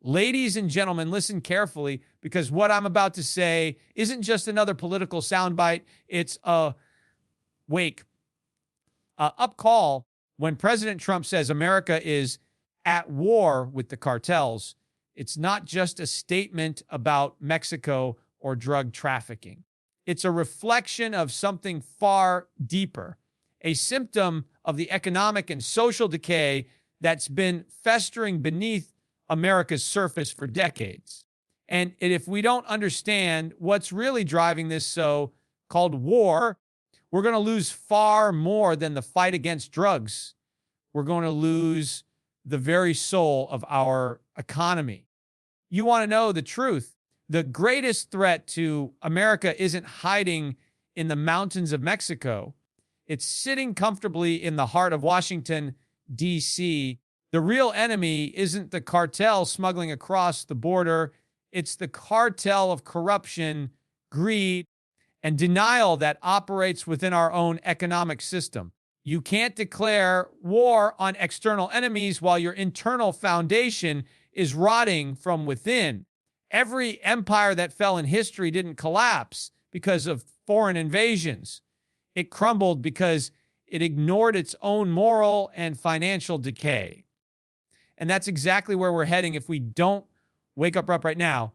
Ladies and gentlemen, listen carefully, because what I'm about to say isn't just another political soundbite. It's a up call when President Trump says America is at war with the cartels. It's not just a statement about Mexico or drug trafficking. It's a reflection of something far deeper, a symptom of the economic and social decay that's been festering beneath America's surface for decades. And if we don't understand what's really driving this so-called war, we're going to lose far more than the fight against drugs. We're going to lose the very soul of our economy. You want to know the truth? The greatest threat to America isn't hiding in the mountains of Mexico. It's sitting comfortably in the heart of Washington, D.C. The real enemy isn't the cartel smuggling across the border. It's the cartel of corruption, greed, and denial that operates within our own economic system. You can't declare war on external enemies while your internal foundation is rotting from within. Every empire that fell in history didn't collapse because of foreign invasions. It crumbled because it ignored its own moral and financial decay. And that's exactly where we're heading if we don't wake up right now.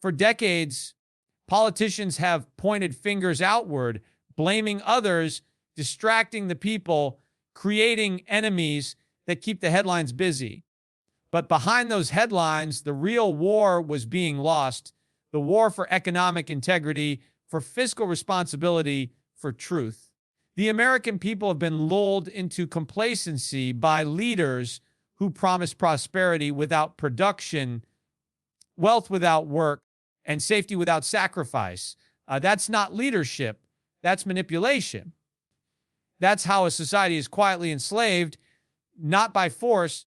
For decades, politicians have pointed fingers outward, blaming others, distracting the people, creating enemies that keep the headlines busy. But behind those headlines, the real war was being lost, the war for economic integrity, for fiscal responsibility, for truth. The American people have been lulled into complacency by leaders who promise prosperity without production, wealth without work, and safety without sacrifice. That's not leadership. That's manipulation. That's how a society is quietly enslaved, not by force,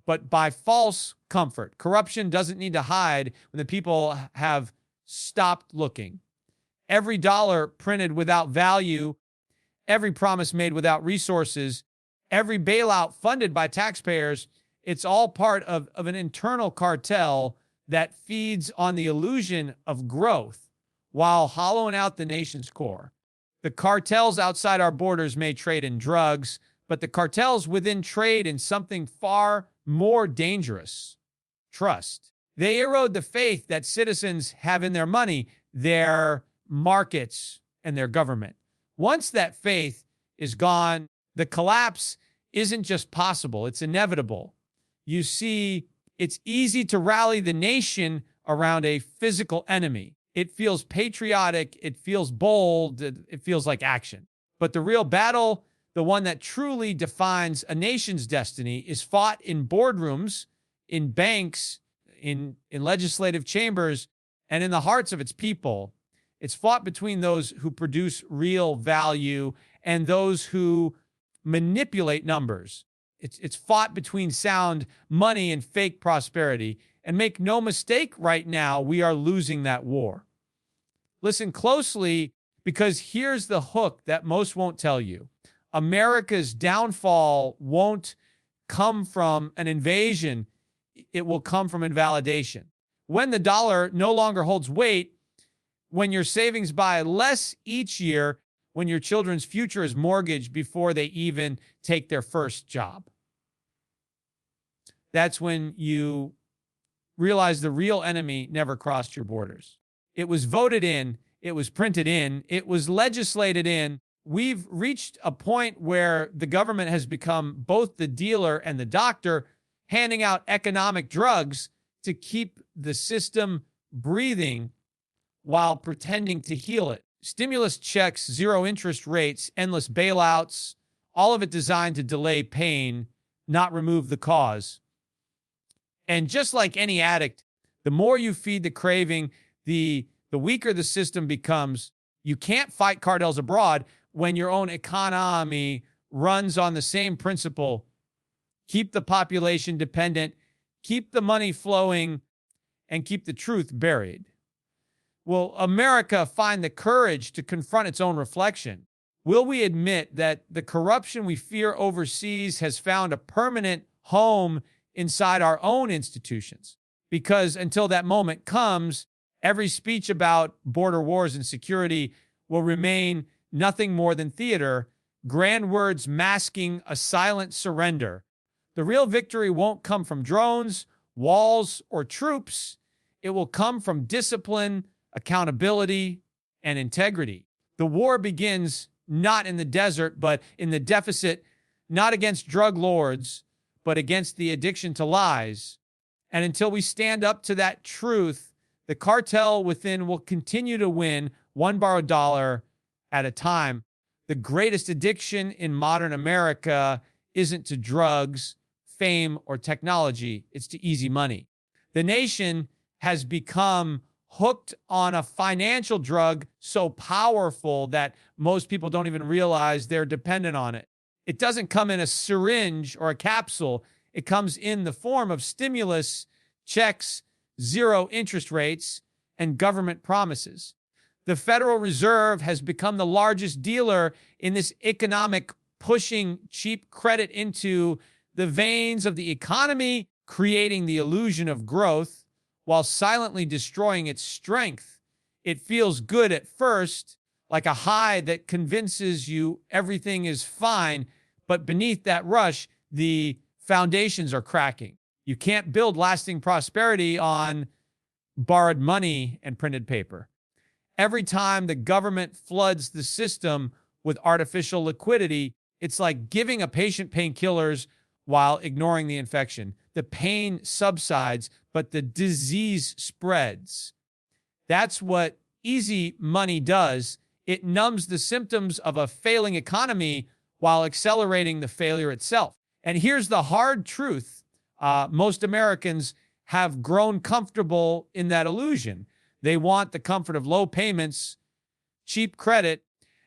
but by false comfort. Corruption doesn't need to hide when the people have stopped looking. Every dollar printed without value, every promise made without resources, every bailout funded by taxpayers, it's all part of an internal cartel that feeds on the illusion of growth while hollowing out the nation's core. The cartels outside our borders may trade in drugs, but the cartels within trade in something far more dangerous: trust. They erode the faith that citizens have in their money, their markets, and their government. Once that faith is gone, the collapse isn't just possible, it's inevitable. You see, it's easy to rally the nation around a physical enemy. It feels patriotic, it feels bold, it feels like action. But the real battle, the one that truly defines a nation's destiny, is fought in boardrooms, in banks, in legislative chambers, and in the hearts of its people. It's fought between those who produce real value and those who manipulate numbers. It's fought between sound money and fake prosperity. And make no mistake, right now, we are losing that war. Listen closely, because here's the hook that most won't tell you. America's downfall won't come from an invasion. It will come from invalidation. When the dollar no longer holds weight, when your savings buy less each year, when your children's future is mortgaged before they even take their first job. That's when you realize the real enemy never crossed your borders. It was voted in, it was printed in, it was legislated in. We've reached a point where the government has become both the dealer and the doctor, handing out economic drugs to keep the system breathing while pretending to heal it. Stimulus checks, zero interest rates, endless bailouts, all of it designed to delay pain, not remove the cause. And just like any addict, the more you feed the craving, the weaker the system becomes. You can't fight cartels abroad when your own economy runs on the same principle. Keep the population dependent, keep the money flowing, and keep the truth buried. Will America find the courage to confront its own reflection? Will we admit that the corruption we fear overseas has found a permanent home inside our own institutions. Because until that moment comes, every speech about border wars and security will remain nothing more than theater, grand words masking a silent surrender. The real victory won't come from drones, walls, or troops. It will come from discipline, accountability, and integrity. The war begins not in the desert, but in the deficit, not against drug lords, but against the addiction to lies. And until we stand up to that truth, the cartel within will continue to win one borrowed dollar at a time. The greatest addiction in modern America isn't to drugs, fame, or technology. It's to easy money. The nation has become hooked on a financial drug so powerful that most people don't even realize they're dependent on it. It doesn't come in a syringe or a capsule. It comes in the form of stimulus, checks, zero interest rates, and government promises. The Federal Reserve has become the largest dealer in this economic pushing cheap credit into the veins of the economy, creating the illusion of growth while silently destroying its strength. It feels good at first, like a high that convinces you everything is fine, but beneath that rush, the foundations are cracking. You can't build lasting prosperity on borrowed money and printed paper. Every time the government floods the system with artificial liquidity, it's like giving a patient painkillers while ignoring the infection. The pain subsides, but the disease spreads. That's what easy money does. It numbs the symptoms of a failing economy while accelerating the failure itself. And here's the hard truth. Most Americans have grown comfortable in that illusion. They want the comfort of low payments, cheap credit,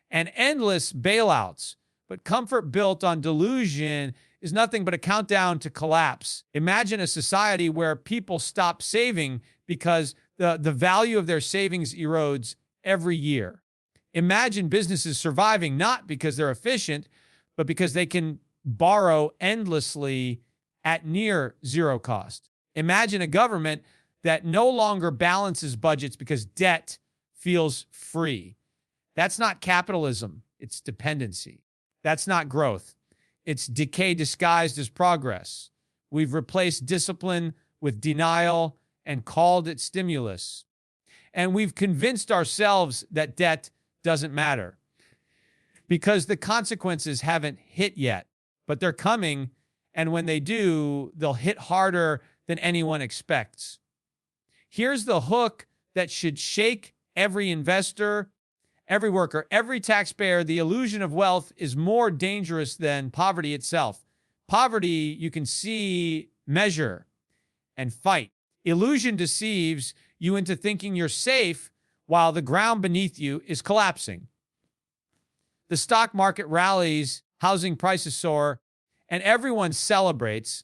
and endless bailouts. But comfort built on delusion is nothing but a countdown to collapse. Imagine a society where people stop saving because the value of their savings erodes every year. Imagine businesses surviving not because they're efficient, but because they can borrow endlessly at near zero cost. Imagine a government that no longer balances budgets because debt feels free. That's not capitalism. It's dependency. That's not growth. It's decay disguised as progress. We've replaced discipline with denial and called it stimulus. And we've convinced ourselves that debt doesn't matter because the consequences haven't hit yet, but they're coming. And when they do, they'll hit harder than anyone expects. Here's the hook that should shake every investor, every worker, every taxpayer. The illusion of wealth is more dangerous than poverty itself. Poverty, you can see, measure, and fight. Illusion deceives you into thinking you're safe while the ground beneath you is collapsing. The stock market rallies, housing prices soar, and everyone celebrates,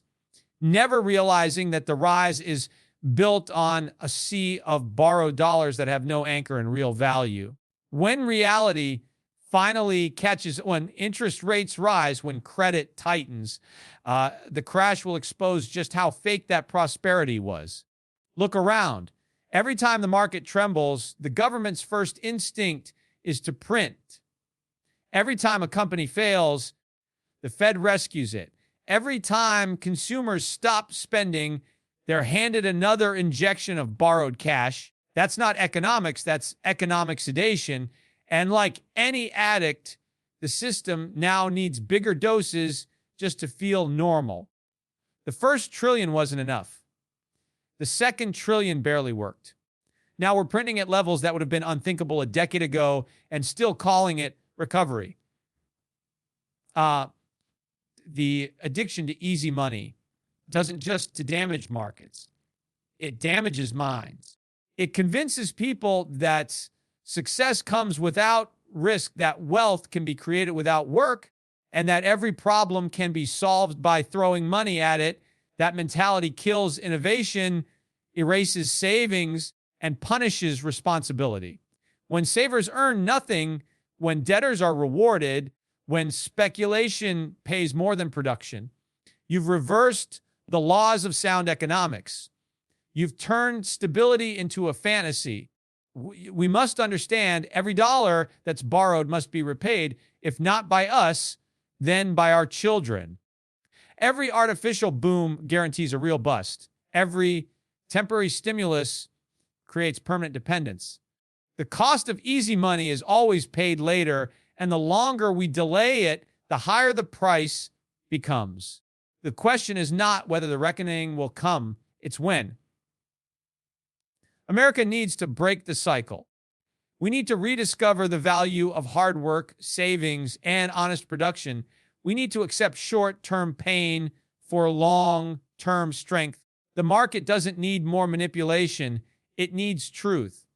never realizing that the rise is built on a sea of borrowed dollars that have no anchor in real value. When reality finally catches, when interest rates rise, when credit tightens, the crash will expose just how fake that prosperity was. Look around. Every time the market trembles, the government's first instinct is to print. Every time a company fails, the Fed rescues it. Every time consumers stop spending, they're handed another injection of borrowed cash. That's not economics, that's economic sedation. And like any addict, the system now needs bigger doses just to feel normal. The first trillion wasn't enough. The second trillion barely worked. Now we're printing at levels that would have been unthinkable a decade ago and still calling it recovery. The addiction to easy money doesn't just damage markets. It damages minds. It convinces people that success comes without risk, that wealth can be created without work, and that every problem can be solved by throwing money at it. That mentality kills innovation, erases savings, and punishes responsibility. When savers earn nothing, when debtors are rewarded, when speculation pays more than production, you've reversed the laws of sound economics. You've turned stability into a fantasy. We must understand every dollar that's borrowed must be repaid, if not by us, then by our children. Every artificial boom guarantees a real bust. Every temporary stimulus creates permanent dependence. The cost of easy money is always paid later, and the longer we delay it, the higher the price becomes. The question is not whether the reckoning will come, it's when. America needs to break the cycle. We need to rediscover the value of hard work, savings, and honest production. We need to accept short-term pain for long-term strength. The market doesn't need more manipulation. It needs truth.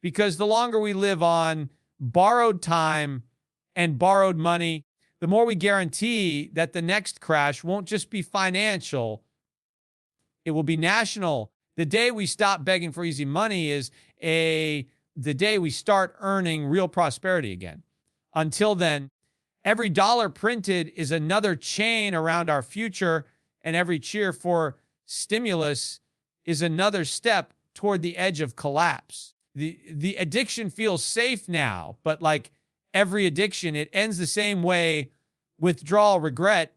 Because the longer we live on borrowed time and borrowed money, the more we guarantee that the next crash won't just be financial, it will be national. The day we stop begging for easy money is the day we start earning real prosperity again. Until then, every dollar printed is another chain around our future, and every cheer for stimulus is another step toward the edge of collapse. The addiction feels safe now, but like every addiction, it ends the same way: withdrawal, regret,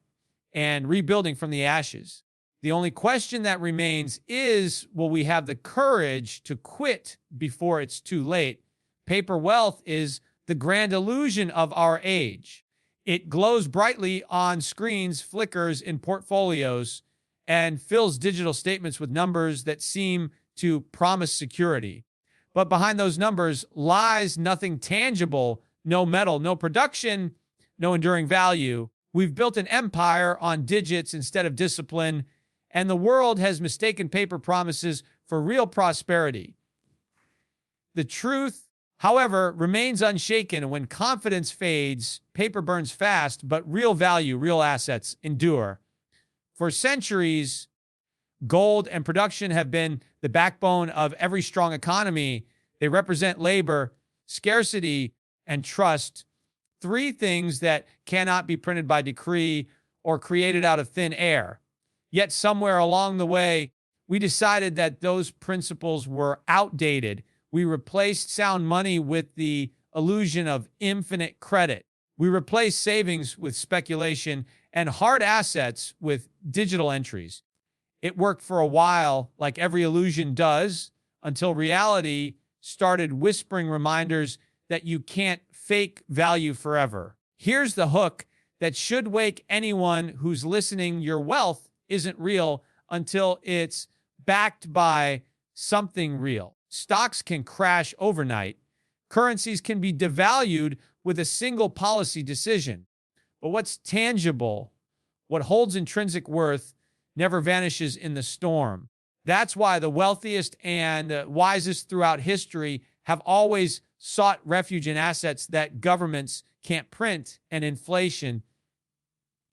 and rebuilding from the ashes. The only question that remains is, will we have the courage to quit before it's too late? Paper wealth is the grand illusion of our age. It glows brightly on screens, flickers in portfolios, and fills digital statements with numbers that seem to promise security. But behind those numbers lies nothing tangible, no metal, no production, no enduring value. We've built an empire on digits instead of discipline, and the world has mistaken paper promises for real prosperity. The truth, however, remains unshaken. When confidence fades, paper burns fast, but real value, real assets endure. For centuries, gold and production have been the backbone of every strong economy. They represent labor, scarcity, and trust. Three things that cannot be printed by decree or created out of thin air. Yet somewhere along the way, we decided that those principles were outdated. We replaced sound money with the illusion of infinite credit. We replaced savings with speculation and hard assets with digital entries. It worked for a while, like every illusion does, until reality started whispering reminders that you can't fake value forever. Here's the hook that should wake anyone who's listening: your wealth isn't real until it's backed by something real. Stocks can crash overnight. Currencies can be devalued with a single policy decision. But what's tangible, what holds intrinsic worth, never vanishes in the storm. That's why the wealthiest and wisest throughout history have always sought refuge in assets that governments can't print and inflation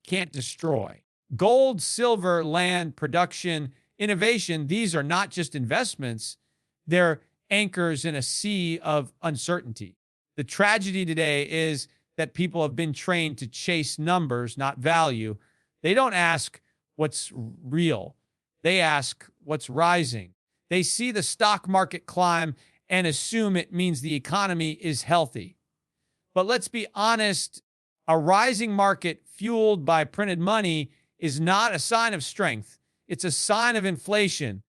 can't destroy. Gold, silver, land, production, innovation, these are not just investments. They're anchors in a sea of uncertainty. The tragedy today is that people have been trained to chase numbers, not value. They don't ask what's real. They ask what's rising. They see the stock market climb and assume it means the economy is healthy. But let's be honest, a rising market fueled by printed money is not a sign of strength. It's a sign of inflation.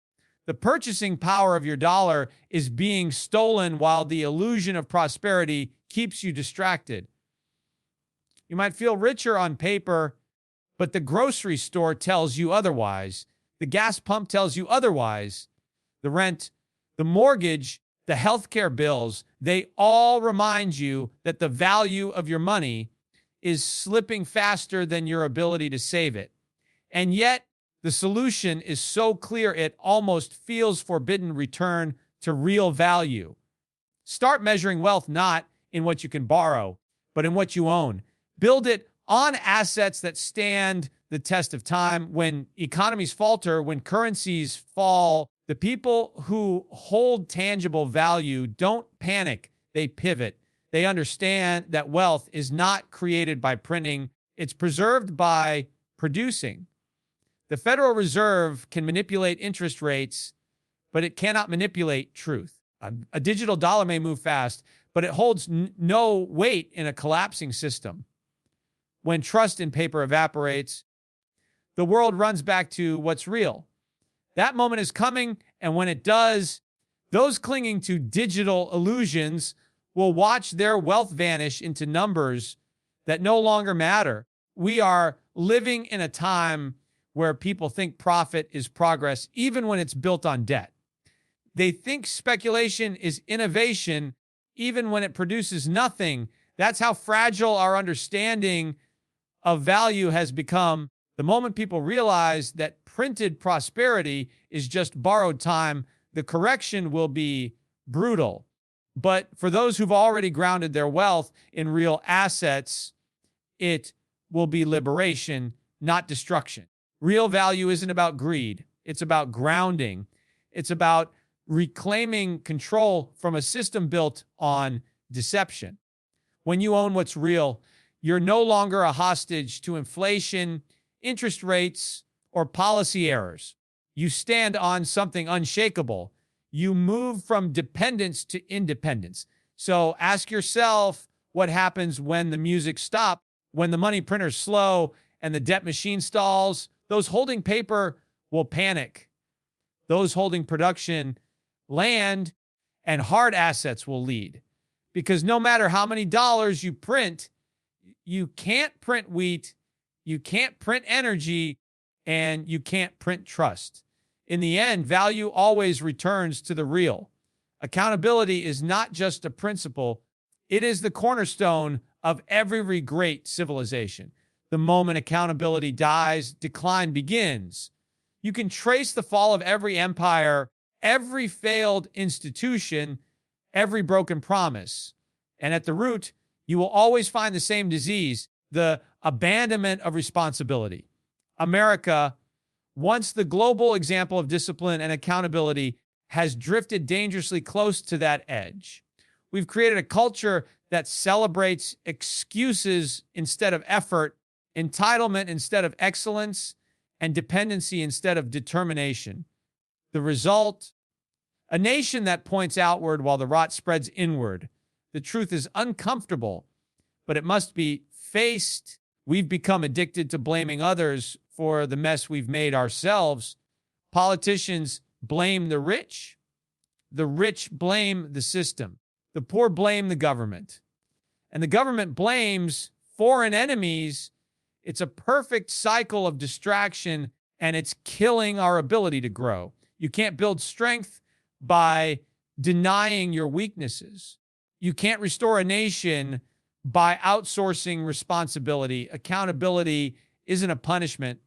The purchasing power of your dollar is being stolen while the illusion of prosperity keeps you distracted. You might feel richer on paper, but the grocery store tells you otherwise. The gas pump tells you otherwise. The rent, the mortgage, the healthcare bills, they all remind you that the value of your money is slipping faster than your ability to save it. And yet, the solution is so clear it almost feels forbidden: return to real value. Start measuring wealth not in what you can borrow, but in what you own. Build it on assets that stand the test of time. When economies falter, when currencies fall, the people who hold tangible value don't panic, they pivot. They understand that wealth is not created by printing, it's preserved by producing. The Federal Reserve can manipulate interest rates, but it cannot manipulate truth. A digital dollar may move fast, but it holds no weight in a collapsing system. When trust in paper evaporates, the world runs back to what's real. That moment is coming, and when it does, those clinging to digital illusions will watch their wealth vanish into numbers that no longer matter. We are living in a time where people think profit is progress, even when it's built on debt. They think speculation is innovation, even when it produces nothing. That's how fragile our understanding of value has become. The moment people realize that printed prosperity is just borrowed time, the correction will be brutal. But for those who've already grounded their wealth in real assets, it will be liberation, not destruction. Real value isn't about greed. It's about grounding. It's about reclaiming control from a system built on deception. When you own what's real, you're no longer a hostage to inflation, interest rates, or policy errors. You stand on something unshakable. You move from dependence to independence. So ask yourself what happens when the music stops, when the money printer's slow and the debt machine stalls. Those holding paper will panic. Those holding production, land, and hard assets will lead. Because no matter how many dollars you print, you can't print wheat, you can't print energy, and you can't print trust. In the end, value always returns to the real. Accountability is not just a principle, it is the cornerstone of every great civilization. The moment accountability dies, decline begins. You can trace the fall of every empire, every failed institution, every broken promise. And at the root, you will always find the same disease, the abandonment of responsibility. America, once the global example of discipline and accountability, has drifted dangerously close to that edge. We've created a culture that celebrates excuses instead of effort, entitlement instead of excellence, and dependency instead of determination. The result? A nation that points outward while the rot spreads inward. The truth is uncomfortable, but it must be faced. We've become addicted to blaming others for the mess we've made ourselves. Politicians blame the rich blame the system. The poor blame the government. And the government blames foreign enemies. It's a perfect cycle of distraction, and it's killing our ability to grow. You can't build strength by denying your weaknesses. You can't restore a nation by outsourcing responsibility. Accountability isn't a punishment.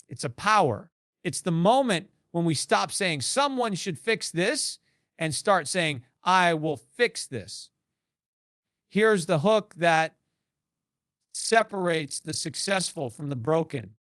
It's a power. It's the moment when we stop saying someone should fix this and start saying, I will fix this. Here's the hook that separates the successful from the broken.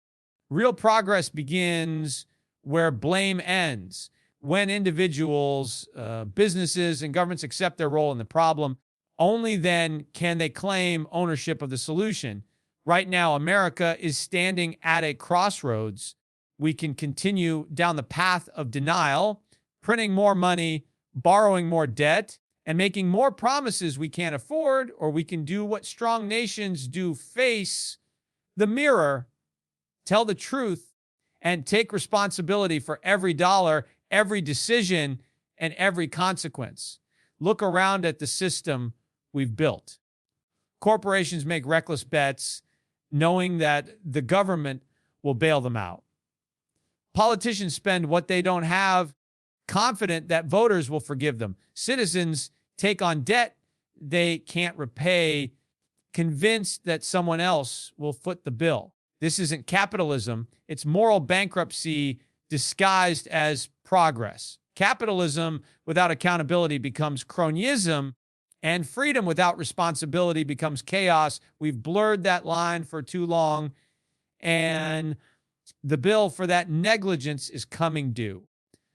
Real progress begins where blame ends. When individuals, businesses, and governments accept their role in the problem, only then can they claim ownership of the solution. Right now, America is standing at a crossroads. We can continue down the path of denial, printing more money, borrowing more debt, and making more promises we can't afford, or we can do what strong nations do: face the mirror, tell the truth, and take responsibility for every dollar, every decision, and every consequence. Look around at the system we've built. Corporations make reckless bets, knowing that the government will bail them out. Politicians spend what they don't have, confident that voters will forgive them. Citizens take on debt they can't repay, convinced that someone else will foot the bill. This isn't capitalism. It's moral bankruptcy disguised as progress. Capitalism without accountability becomes cronyism, and freedom without responsibility becomes chaos. We've blurred that line for too long, and the bill for that negligence is coming due.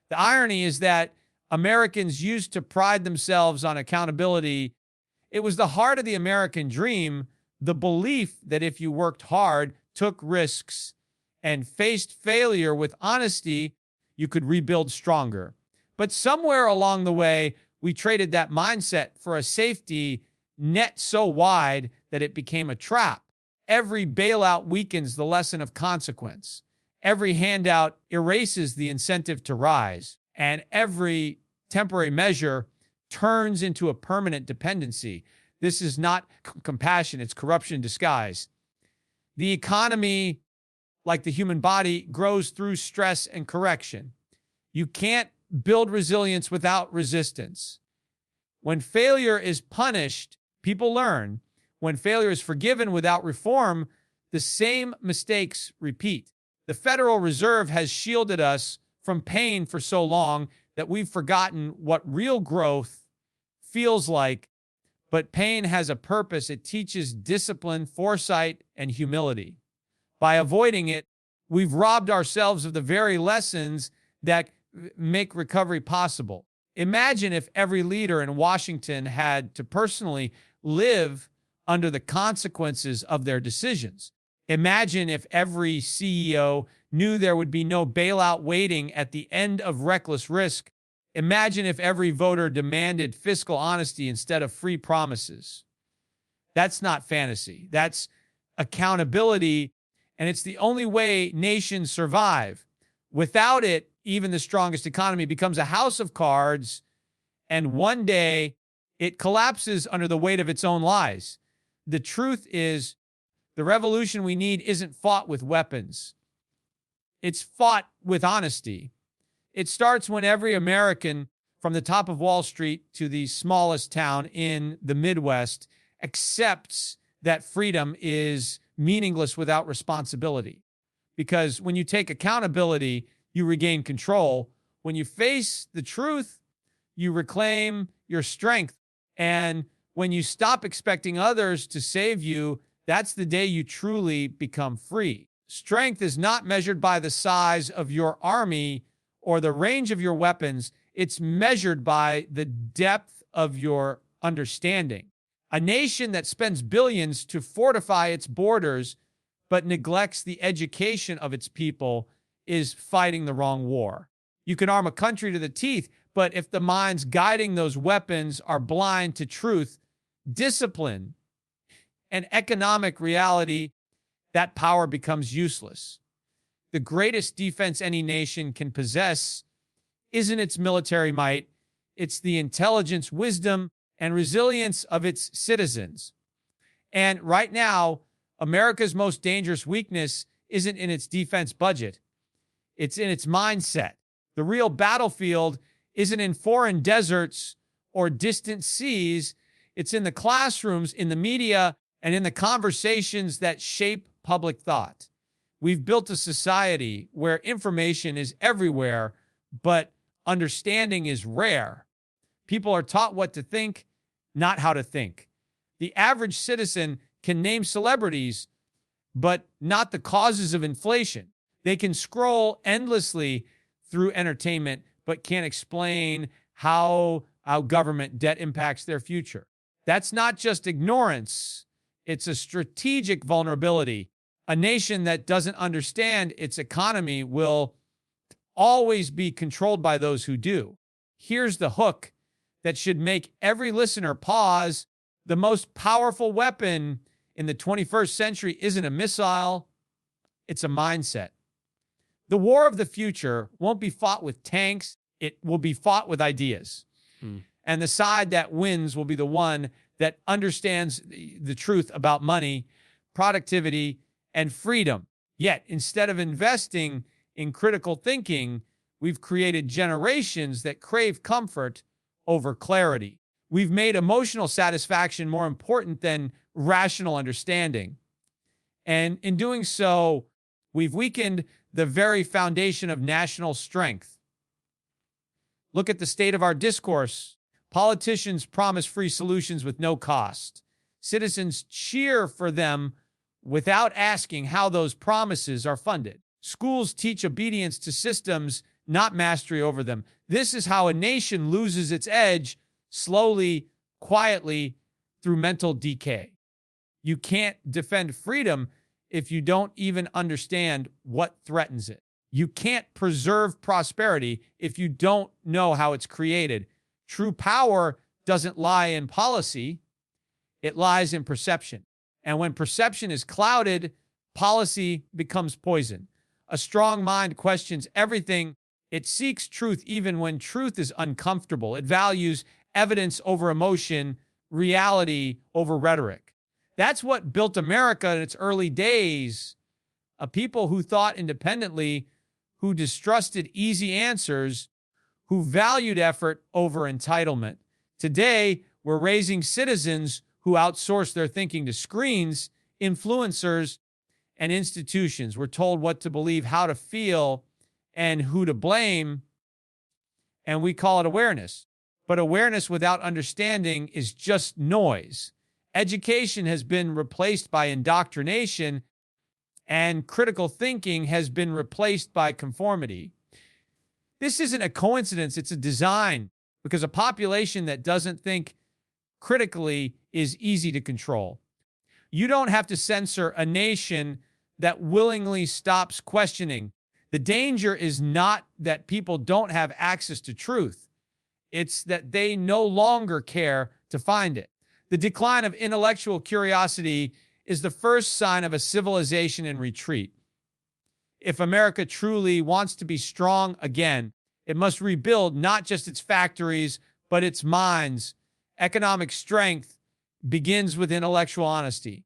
The irony is that Americans used to pride themselves on accountability. It was the heart of the American dream, the belief that if you worked hard, took risks, and faced failure with honesty, you could rebuild stronger. But somewhere along the way, we traded that mindset for a safety net so wide that it became a trap. Every bailout weakens the lesson of consequence. Every handout erases the incentive to rise. And every temporary measure turns into a permanent dependency. This is not compassion, it's corruption in disguise. The economy, like the human body, grows through stress and correction. You can't build resilience without resistance. When failure is punished, people learn. When failure is forgiven without reform, the same mistakes repeat. The Federal Reserve has shielded us from pain for so long that we've forgotten what real growth feels like. But pain has a purpose. It teaches discipline, foresight, and humility. By avoiding it, we've robbed ourselves of the very lessons that make recovery possible. Imagine if every leader in Washington had to personally live under the consequences of their decisions. Imagine if every CEO knew there would be no bailout waiting at the end of reckless risk. Imagine if every voter demanded fiscal honesty instead of free promises. That's not fantasy. That's accountability, and it's the only way nations survive. Without it, even the strongest economy becomes a house of cards, and one day it collapses under the weight of its own lies. The truth is, the revolution we need isn't fought with weapons. It's fought with honesty. It starts when every American, from the top of Wall Street to the smallest town in the Midwest, accepts that freedom is meaningless without responsibility. Because when you take accountability, you regain control. When you face the truth, you reclaim your strength. And when you stop expecting others to save you, that's the day you truly become free. Strength is not measured by the size of your army or the range of your weapons. It's measured by the depth of your understanding. A nation that spends billions to fortify its borders but neglects the education of its people is fighting the wrong war. You can arm a country to the teeth, but if the minds guiding those weapons are blind to truth, discipline, and economic reality, that power becomes useless. The greatest defense any nation can possess isn't its military might, it's the intelligence, wisdom, and resilience of its citizens. And right now, America's most dangerous weakness isn't in its defense budget. It's in its mindset. The real battlefield isn't in foreign deserts or distant seas. It's in the classrooms, in the media, and in the conversations that shape public thought. We've built a society where information is everywhere, but understanding is rare. People are taught what to think, not how to think. The average citizen can name celebrities, but not the causes of inflation. They can scroll endlessly through entertainment, but can't explain how government debt impacts their future. That's not just ignorance. It's a strategic vulnerability. A nation that doesn't understand its economy will always be controlled by those who do. Here's the hook that should make every listener pause. The most powerful weapon in the 21st century isn't a missile, it's a mindset. The war of the future won't be fought with tanks, it will be fought with ideas. And the side that wins will be the one that understands the truth about money, productivity, and freedom. Yet, instead of investing in critical thinking, we've created generations that crave comfort over clarity. We've made emotional satisfaction more important than rational understanding. And in doing so, we've weakened the very foundation of national strength. Look at the state of our discourse. Politicians promise free solutions with no cost. Citizens cheer for them without asking how those promises are funded. Schools teach obedience to systems, not mastery over them. This is how a nation loses its edge, slowly, quietly, through mental decay. You can't defend freedom if you don't even understand what threatens it. You can't preserve prosperity if you don't know how it's created. True power doesn't lie in policy, it lies in perception. And when perception is clouded, policy becomes poison. A strong mind questions everything. It seeks truth even when truth is uncomfortable. It values evidence over emotion, reality over rhetoric. That's what built America in its early days. A people who thought independently, who distrusted easy answers, who valued effort over entitlement. Today, we're raising citizens who outsource their thinking to screens, influencers, and institutions. We're told what to believe, how to feel, and who to blame, and we call it awareness. But awareness without understanding is just noise. Education has been replaced by indoctrination, and critical thinking has been replaced by conformity. This isn't a coincidence, it's a design, because a population that doesn't think critically is easy to control. You don't have to censor a nation that willingly stops questioning. The danger is not that people don't have access to truth. It's that they no longer care to find it. The decline of intellectual curiosity is the first sign of a civilization in retreat. If America truly wants to be strong again, it must rebuild not just its factories, but its minds. Economic strength begins with intellectual honesty.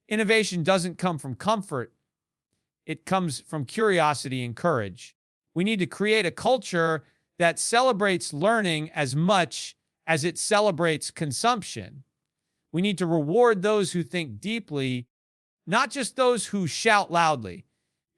Innovation doesn't come from comfort. It comes from curiosity and courage. We need to create a culture that celebrates learning as much as it celebrates consumption. We need to reward those who think deeply, not just those who shout loudly.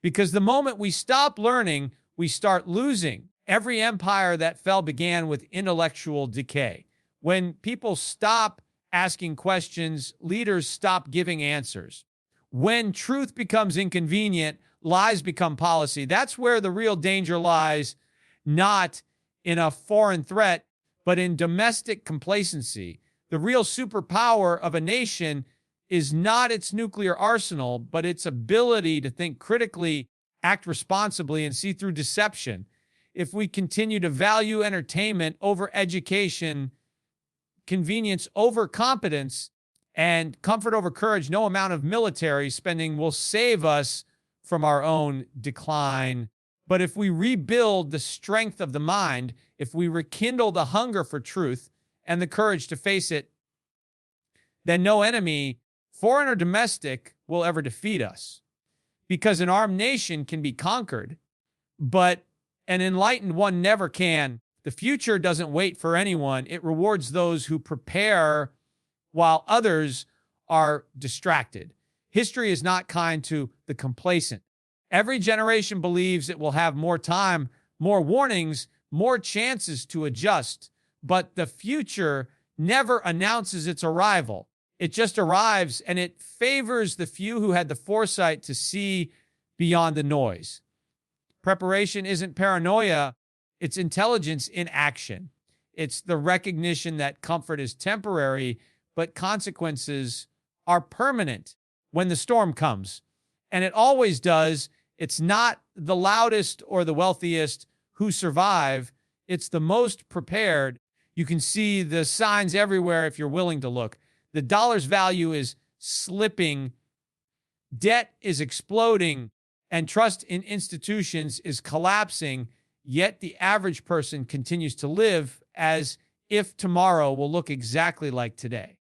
Because the moment we stop learning, we start losing. Every empire that fell began with intellectual decay. When people stop asking questions, leaders stop giving answers. When truth becomes inconvenient, lies become policy. That's where the real danger lies, not in a foreign threat, but in domestic complacency. The real superpower of a nation is not its nuclear arsenal, but its ability to think critically, act responsibly, and see through deception. If we continue to value entertainment over education, convenience over competence, and comfort over courage, no amount of military spending will save us from our own decline. But if we rebuild the strength of the mind, if we rekindle the hunger for truth and the courage to face it, then no enemy, foreign or domestic, will ever defeat us. Because an armed nation can be conquered, but an enlightened one never can. The future doesn't wait for anyone. It rewards those who prepare while others are distracted. History is not kind to the complacent. Every generation believes it will have more time, more warnings, more chances to adjust, but the future never announces its arrival. It just arrives, and it favors the few who had the foresight to see beyond the noise. Preparation isn't paranoia, it's intelligence in action. It's the recognition that comfort is temporary, but consequences are permanent when the storm comes. And it always does. It's not the loudest or the wealthiest who survive. It's the most prepared. You can see the signs everywhere if you're willing to look. The dollar's value is slipping. Debt is exploding. And trust in institutions is collapsing. Yet the average person continues to live as if tomorrow will look exactly like today.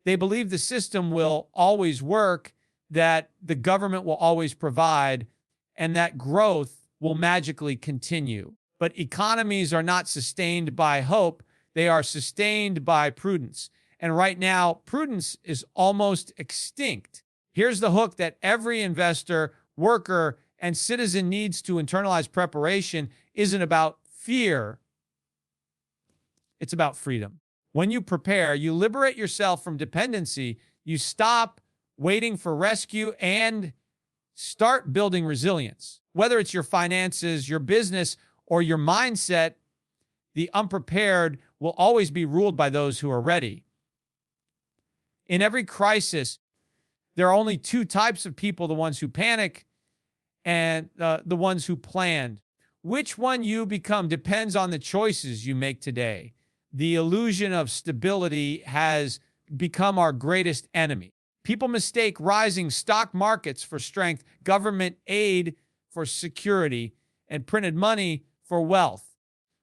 They believe the system will always work, that the government will always provide, and that growth will magically continue. But economies are not sustained by hope. They are sustained by prudence. And right now, prudence is almost extinct. Here's the hook that every investor, worker, and citizen needs to internalize. Preparation isn't about fear. It's about freedom. When you prepare, you liberate yourself from dependency. You stop waiting for rescue and start building resilience. Whether it's your finances, your business, or your mindset, the unprepared will always be ruled by those who are ready. In every crisis, There are only two types of people, the ones who panic and the ones who planned. Which one you become depends on the choices you make today. The illusion of stability has become our greatest enemy. People mistake rising stock markets for strength, government aid for security, and printed money for wealth.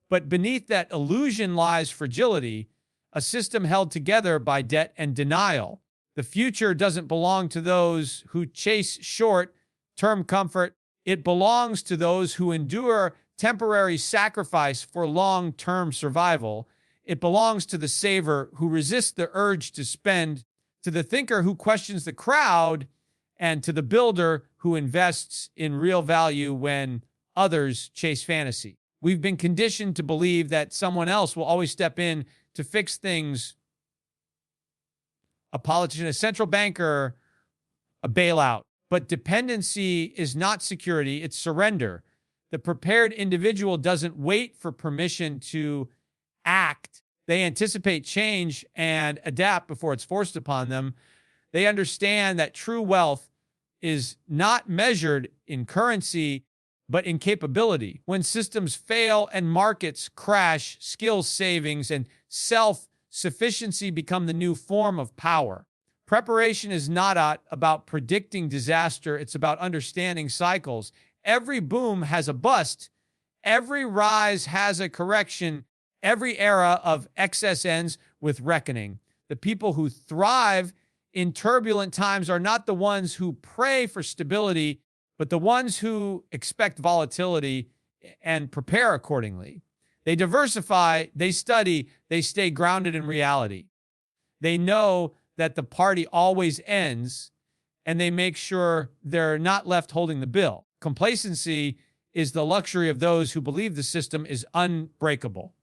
But beneath that illusion lies fragility, a system held together by debt and denial. The future doesn't belong to those who chase short-term comfort. It belongs to those who endure temporary sacrifice for long-term survival. It belongs to the saver who resists the urge to spend, to the thinker who questions the crowd, and to the builder who invests in real value when others chase fantasy. We've been conditioned to believe that someone else will always step in to fix things. A politician, a central banker, a bailout. But dependency is not security, it's surrender. The prepared individual doesn't wait for permission to act. They anticipate change and adapt before it's forced upon them. They understand that true wealth is not measured in currency, but in capability. When systems fail and markets crash, skills savings and self-sufficiency become the new form of power. Preparation is not about predicting disaster. It's about understanding cycles. Every boom has a bust. Every rise has a correction. Every era of excess ends with reckoning. The people who thrive in turbulent times are not the ones who pray for stability, but the ones who expect volatility and prepare accordingly. They diversify, they study, they stay grounded in reality. They know that the party always ends, and they make sure they're not left holding the bill. Complacency is the luxury of those who believe the system is unbreakable.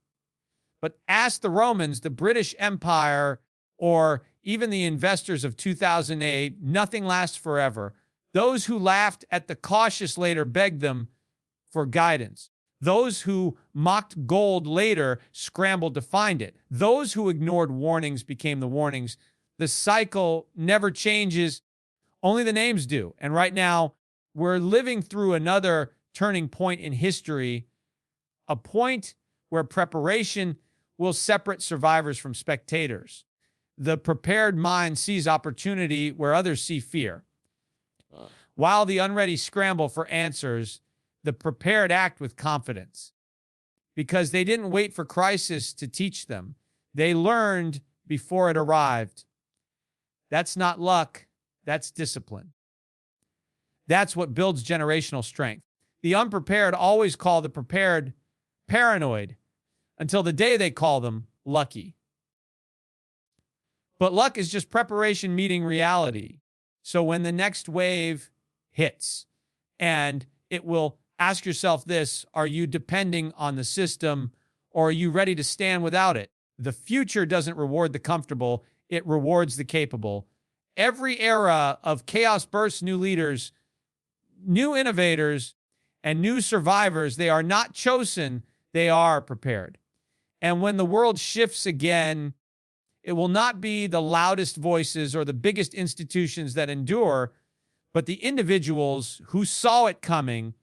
But ask the Romans, the British Empire, or even the investors of 2008, nothing lasts forever. Those who laughed at the cautious later begged them for guidance. Those who mocked gold later scrambled to find it. Those who ignored warnings became the warnings. The cycle never changes, only the names do. And right now, we're living through another turning point in history, a point where preparation will separate survivors from spectators. The prepared mind sees opportunity where others see fear. While the unready scramble for answers, the prepared act with confidence. Because they didn't wait for crisis to teach them. They learned before it arrived. That's not luck, that's discipline. That's what builds generational strength. The unprepared always call the prepared paranoid until the day they call them lucky. But luck is just preparation meeting reality. So when the next wave hits, and it will ask yourself this, are you depending on the system or are you ready to stand without it? The future doesn't reward the comfortable, it rewards the capable. Every era of chaos births new leaders, new innovators, and new survivors. They are not chosen, they are prepared. And when the world shifts again, it will not be the loudest voices or the biggest institutions that endure, but the individuals who saw it coming,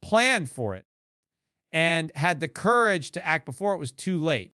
planned for it, and had the courage to act before it was too late.